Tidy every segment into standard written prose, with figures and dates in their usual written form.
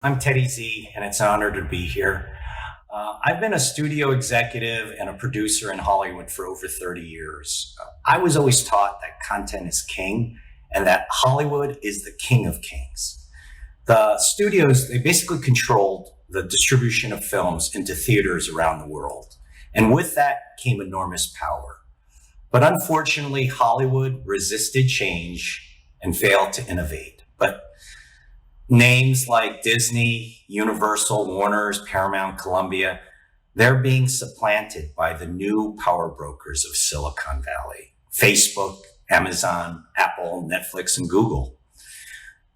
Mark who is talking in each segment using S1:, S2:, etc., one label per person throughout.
S1: I'm Teddy Z, and it's an honor to be here. I've been a studio executive and a producer in Hollywood for over 30 years. I was always taught that content is king and that Hollywood is the king of kings. The studios, they basically controlled the distribution of films into theaters around the world. And with that came enormous power. But unfortunately, Hollywood resisted change and failed to innovate. But names like Disney, Universal, Warner's, Paramount, Columbia, they're being supplanted by the new power brokers of Silicon Valley: Facebook, Amazon, Apple, Netflix, and Google.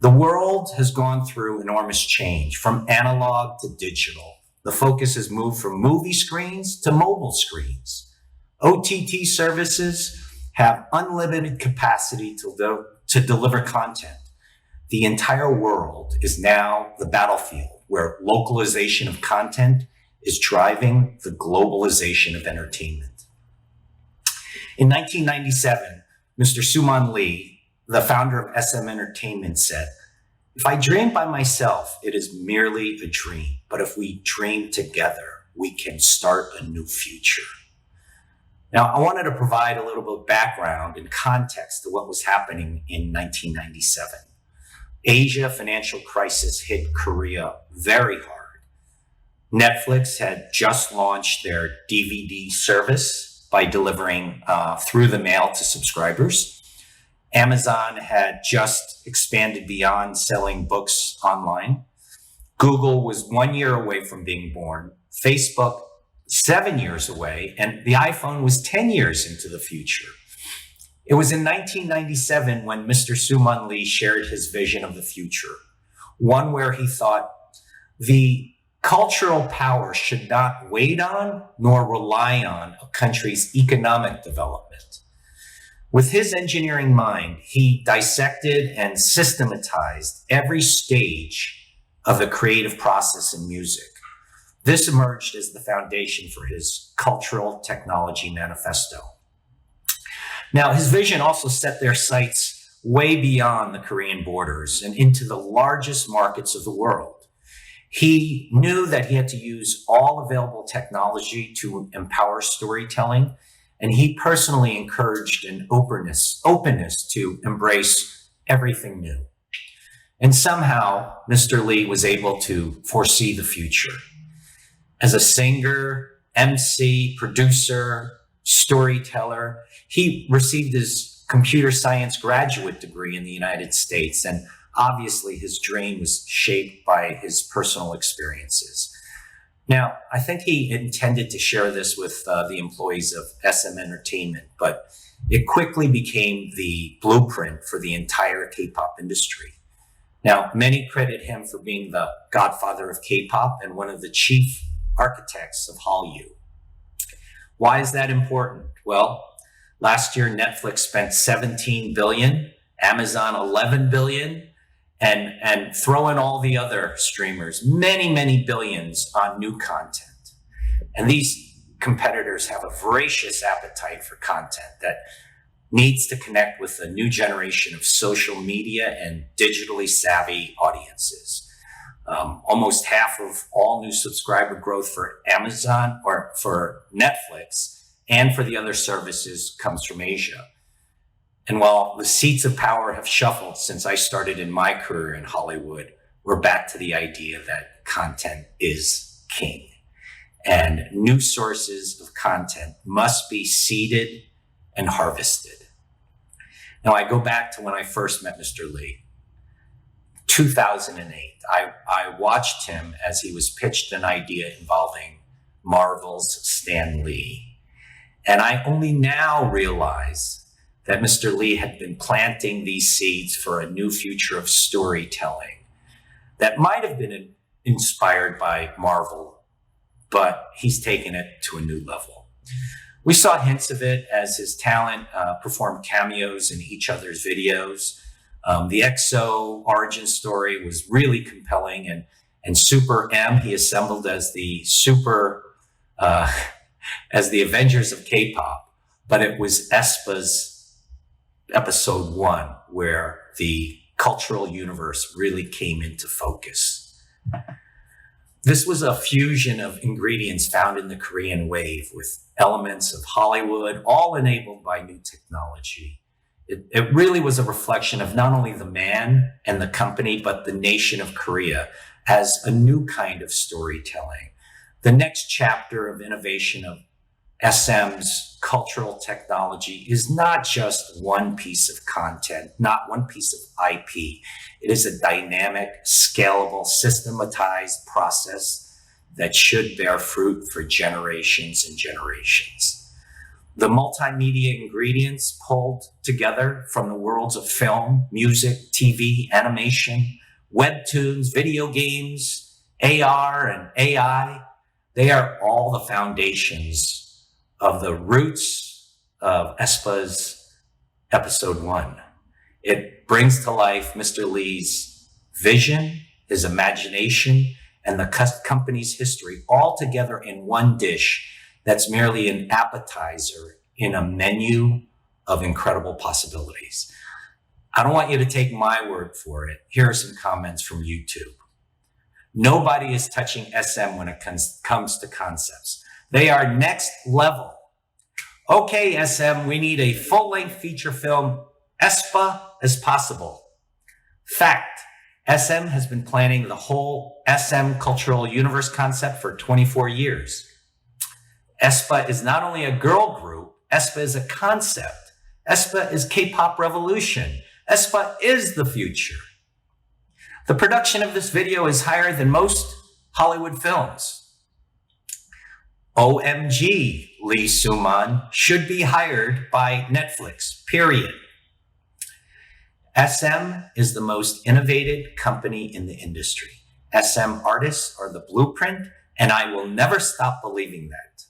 S1: The world has gone through enormous change from analog to digital. The focus has moved from movie screens to mobile screens. OTT services have unlimited capacity to deliver content. The entire world is now the battlefield where localization of content is driving the globalization of entertainment. In 1997, Mr. Suman Lee, the founder of SM Entertainment, said, "If I dream by myself, it is merely a dream. But if we dream together, we can start a new future." Now, I wanted to provide a little bit of background and context to what was happening in 1997. Asia financial crisis hit Korea very hard. Netflix had just launched their DVD service by delivering through the mail to subscribers. Amazon had just expanded beyond selling books online. Google was 1 year away from being born. Facebook, 7 years away. And the iPhone was 10 years into the future. It was in 1997 when Mr. Suman Lee shared his vision of the future, one where he thought the cultural power should not wait on nor rely on a country's economic development. With his engineering mind, he dissected and systematized every stage of the creative process in music. This emerged as the foundation for his Cultural Technology Manifesto. Now, his vision also set their sights way beyond the Korean borders and into the largest markets of the world. He knew that he had to use all available technology to empower storytelling, and he personally encouraged an openness to embrace everything new. And somehow, Mr. Lee was able to foresee the future. As a singer, MC, producer, storyteller, he received his computer science graduate degree in the United States, and obviously his dream was shaped by his personal experiences. Now, I think he intended to share this with the employees of SM Entertainment, but it quickly became the blueprint for the entire K-pop industry. Now, many credit him for being the godfather of K-pop and one of the chief architects of Hallyu. Why is that important? Well, last year Netflix spent $17 billion, Amazon $11 billion, and throw in all the other streamers, many billions on new content. And these competitors have a voracious appetite for content that needs to connect with a new generation of social media and digitally savvy audiences. Almost half of all new subscriber growth for Amazon or for Netflix and for the other services comes from Asia. And while the seats of power have shuffled since I started in my career in Hollywood, we're back to the idea that content is king. And new sources of content must be seeded and harvested. Now, I go back to when I first met Mr. Lee. 2008, I watched him as he was pitched an idea involving Marvel's Stan Lee. And I only now realize that Mr. Lee had been planting these seeds for a new future of storytelling that might have been inspired by Marvel, but he's taken it to a new level. We saw hints of it as his talent performed cameos in each other's videos. The EXO origin story was really compelling, and Super M, he assembled as the as the Avengers of K-pop, but it was aespa's episode 1 where the cultural universe really came into focus. This was a fusion of ingredients found in the Korean wave with elements of Hollywood, all enabled by new technology. It really was a reflection of not only the man and the company, but the nation of Korea as a new kind of storytelling. The next chapter of innovation of SM's cultural technology is not just one piece of content, not one piece of IP. It is a dynamic, scalable, systematized process that should bear fruit for generations and generations. The multimedia ingredients pulled together from the worlds of film, music, TV, animation, webtoons, video games, AR and AI, they are all the foundations of the roots of aespa's episode 1. It brings to life Mr. Lee's vision, his imagination, and the company's history all together in one dish that's merely an appetizer in a menu of incredible possibilities. I don't want you to take my word for it. Here are some comments from YouTube. Nobody is touching SM when it comes to concepts. They are next level. Okay, SM, we need a full-length feature film, aespa as possible. Fact, SM has been planning the whole SM cultural universe concept for 24 years. aespa is not only a girl group, aespa is a concept. aespa is K-pop revolution. aespa is the future. The production of this video is higher than most Hollywood films. OMG, Lee Suman should be hired by Netflix, period. SM is the most innovative company in the industry. SM artists are the blueprint, and I will never stop believing that.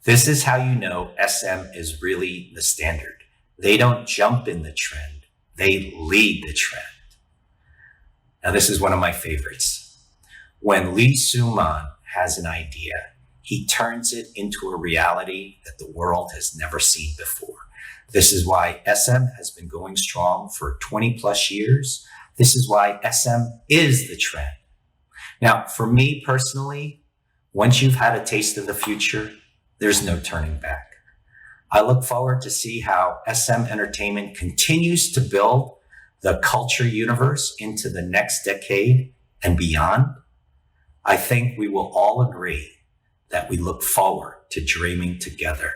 S1: This is how you know SM is really the standard. They don't jump in the trend, they lead the trend. Now, this is one of my favorites. When Lee Suman has an idea, he turns it into a reality that the world has never seen before. This is why SM has been going strong for 20 plus years. This is why SM is the trend. Now, for me personally, once you've had a taste of the future, there's no turning back. I look forward to see how SM Entertainment continues to build the culture universe into the next decade and beyond. I think we will all agree that we look forward to dreaming together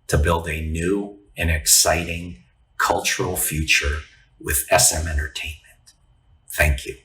S1: to build a new and exciting cultural future with SM Entertainment. Thank you.